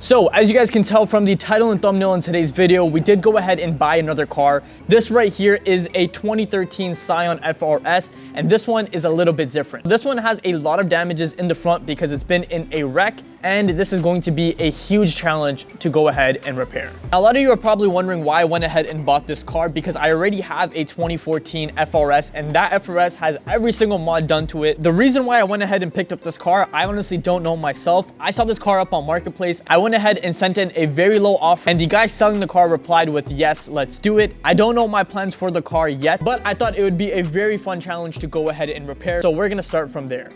So as you guys can tell from the title and thumbnail in today's video, we did go ahead and buy another car. This right here is a 2013 SCION FRS, and this one is a little bit different. This one has a lot of damages in the front because it's been in a wreck, and this is going to be a huge challenge to go ahead and repair. Now, a lot of you are probably wondering why I went ahead and bought this car, because I already have a 2014 FRS, and that FRS has every single mod done to it. The reason why I went ahead and picked up this car, I honestly don't know myself. I saw this car up on Marketplace. I went ahead and sent in a very low offer, and the guy selling the car replied with, yes, let's do it. I don't know my plans for the car yet, but I thought it would be a very fun challenge to go ahead and repair. So we're gonna start from there.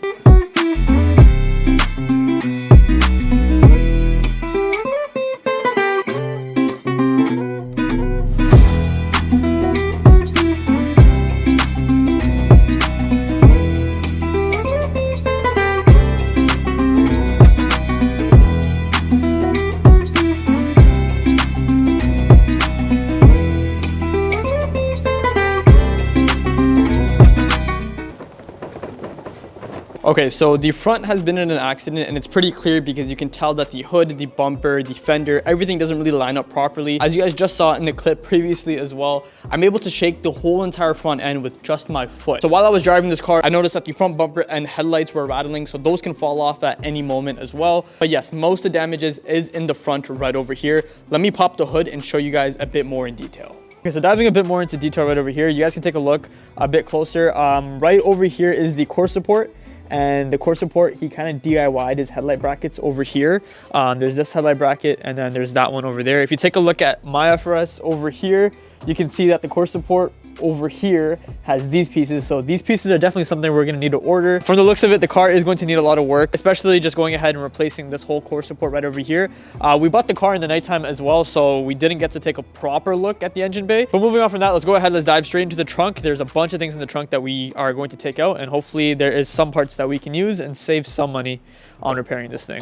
Okay, so the front has been in an accident, and it's pretty clear because you can tell that the hood, the bumper, the fender, everything doesn't really line up properly. As you guys just saw in the clip previously as well, I'm able to shake the whole entire front end with just my foot. So while I was driving this car, I noticed that the front bumper and headlights were rattling, so those can fall off at any moment as well. But yes, most of the damages is in the front right over here. Let me pop the hood and show you guys a bit more in detail. Okay, so diving a bit more into detail right over here, you guys can take a look a bit closer. Right over here is the core support. And the core support, he kind of DIY'd his headlight brackets over here. There's this headlight bracket, and then there's that one over there. If you take a look at my FRS over here, you can see that the core support over here has these pieces. So these pieces are definitely something we're going to need to order. From the looks of it, the car is going to need a lot of work, especially just going ahead and replacing this whole core support right over here. We bought the car in the nighttime as well, so we didn't get to take a proper look at the engine bay. But moving on from that, let's go ahead, let's dive straight into the trunk. There's a bunch of things in the trunk that we are going to take out, and hopefully there is some parts that we can use and save some money on repairing this thing.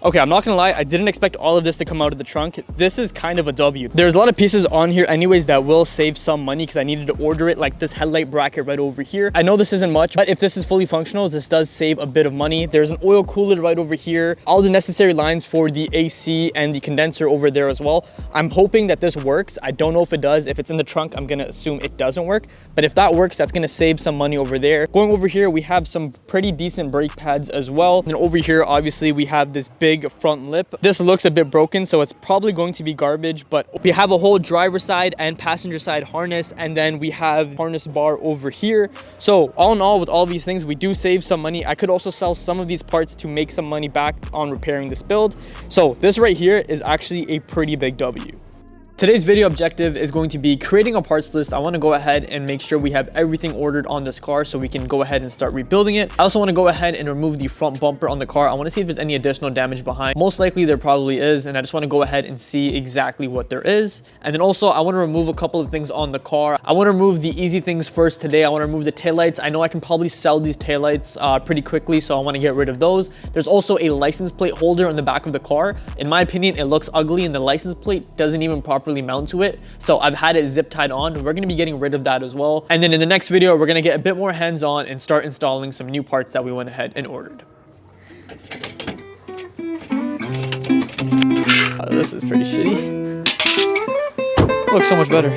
Okay, I'm not gonna lie, I didn't expect all of this to come out of the trunk. This is kind of a W. There's a lot of pieces on here anyways that will save some money because I needed to order it, like this headlight bracket right over here. I know this isn't much, but if this is fully functional, this does save a bit of money. There's an oil cooler right over here, all the necessary lines for the AC and the condenser over there as well. I'm hoping that this works. I don't know if it does. If it's in the trunk, I'm gonna assume it doesn't work, but if that works, that's gonna save some money over there. Going over here, we have some pretty decent brake pads as well. And over here, obviously, we have this big front lip. This looks a bit broken, so it's probably going to be garbage, but we have a whole driver side and passenger side harness, and then we have harness bar over here. So all in all, with all these things, we do save some money. I could also sell some of these parts to make some money back on repairing this build. So this right here is actually a pretty big W. Today's video objective is going to be creating a parts list. I want to go ahead and make sure we have everything ordered on this car so we can go ahead and start rebuilding it. I also want to go ahead and remove the front bumper on the car. I want to see if there's any additional damage behind. Most likely there probably is, and I just want to go ahead and see exactly what there is. And then also I want to remove a couple of things on the car. I want to remove the easy things first today. I want to remove the taillights. I know I can probably sell these taillights pretty quickly, so I want to get rid of those. There's also a license plate holder on the back of the car. In my opinion, it looks ugly, and the license plate doesn't even properly mount to it, so I've had it zip tied on. We're going to be getting rid of that as well, and then in the next video we're going to get a bit more hands-on and start installing some new parts that we went ahead and ordered. This is pretty shitty. Looks so much better.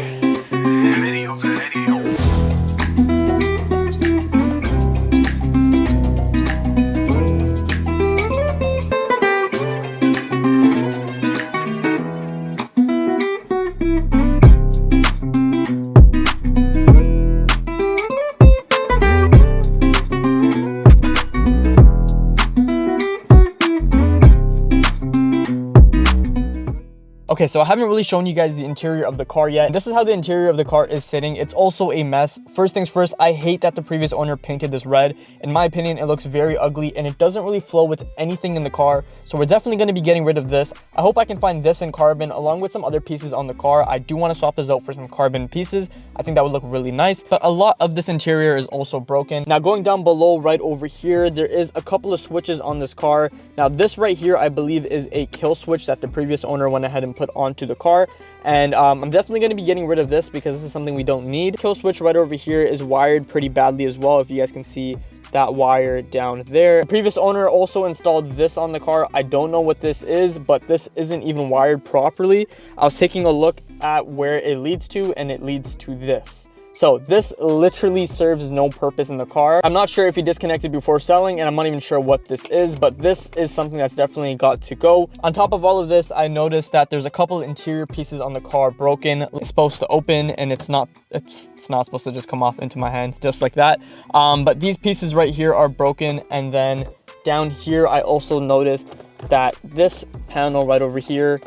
Okay, so I haven't really shown you guys the interior of the car yet. This is how the interior of the car is sitting. It's also a mess. First things first, I hate that the previous owner painted this red. In my opinion, it looks very ugly and it doesn't really flow with anything in the car. So we're definitely going to be getting rid of this. I hope I can find this in carbon along with some other pieces on the car. I do want to swap this out for some carbon pieces. I think that would look really nice. But a lot of this interior is also broken. Now going down below right over here, there is a couple of switches on this car. Now this right here, I believe is a kill switch that the previous owner went ahead and put onto the car. And I'm definitely going to be getting rid of this because this is something we don't need. Kill switch right over here is wired pretty badly as well, if you guys can see that wire down there. The previous owner also installed this on the car. I don't know what this is, but this isn't even wired properly. I was taking a look at where it leads to, and it leads to this. So this literally serves no purpose in the car. I'm not sure if he disconnected before selling, and I'm not even sure what this is, but this is something that's definitely got to go. On top of all of this, I noticed that there's a couple of interior pieces on the car broken. It's supposed to open, and it's not supposed to just come off into my hand just like that. But these pieces right here are broken, and then down here, I also noticed that this panel right over here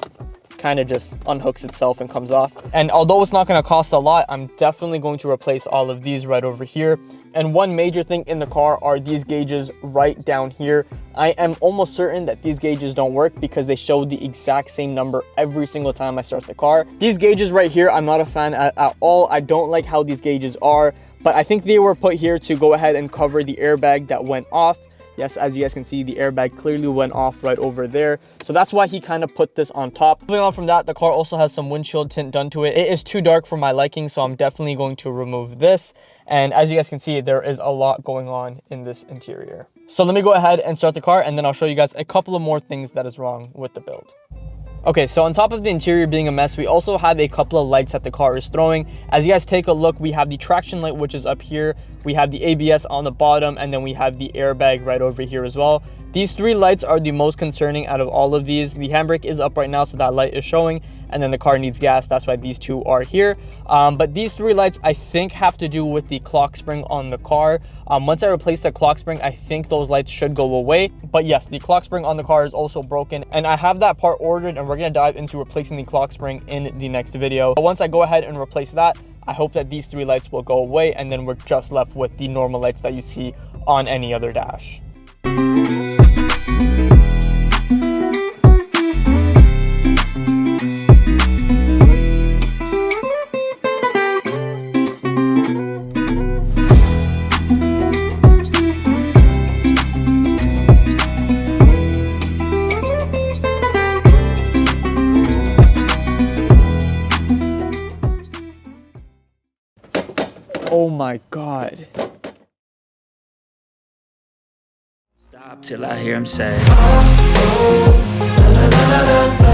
kind of just unhooks itself and comes off. And although it's not going to cost a lot, I'm definitely going to replace all of these right over here. And one major thing in the car are these gauges right down here. I am almost certain that these gauges don't work because they show the exact same number every single time I start the car. These gauges right here, I'm not a fan at all. I don't like how these gauges are, but I think they were put here to go ahead and cover the airbag that went off. Yes, as you guys can see, the airbag clearly went off right over there. So that's why he kind of put this on top. Moving on from that, the car also has some windshield tint done to it. It is too dark for my liking, so I'm definitely going to remove this. And as you guys can see, there is a lot going on in this interior. So let me go ahead and start the car, and then I'll show you guys a couple of more things that is wrong with the build. Okay, so on top of the interior being a mess, we also have a couple of lights that the car is throwing. As you guys take a look, we have the traction light, which is up here. We have the ABS on the bottom, and then we have the airbag right over here as well. These three lights are the most concerning out of all of these. The handbrake is up right now, so that light is showing, and then the car needs gas. That's why these two are here. But these three lights, I think, have to do with the clock spring on the car. Once I replace the clock spring, I think those lights should go away. But yes, the clock spring on the car is also broken, and I have that part ordered, and we're gonna dive into replacing the clock spring in the next video. But once I go ahead and replace that, I hope that these three lights will go away, and then we're just left with the normal lights that you see on any other dash. Oh my God. Stop till I hear him say, oh, oh, la, la, la, la, la.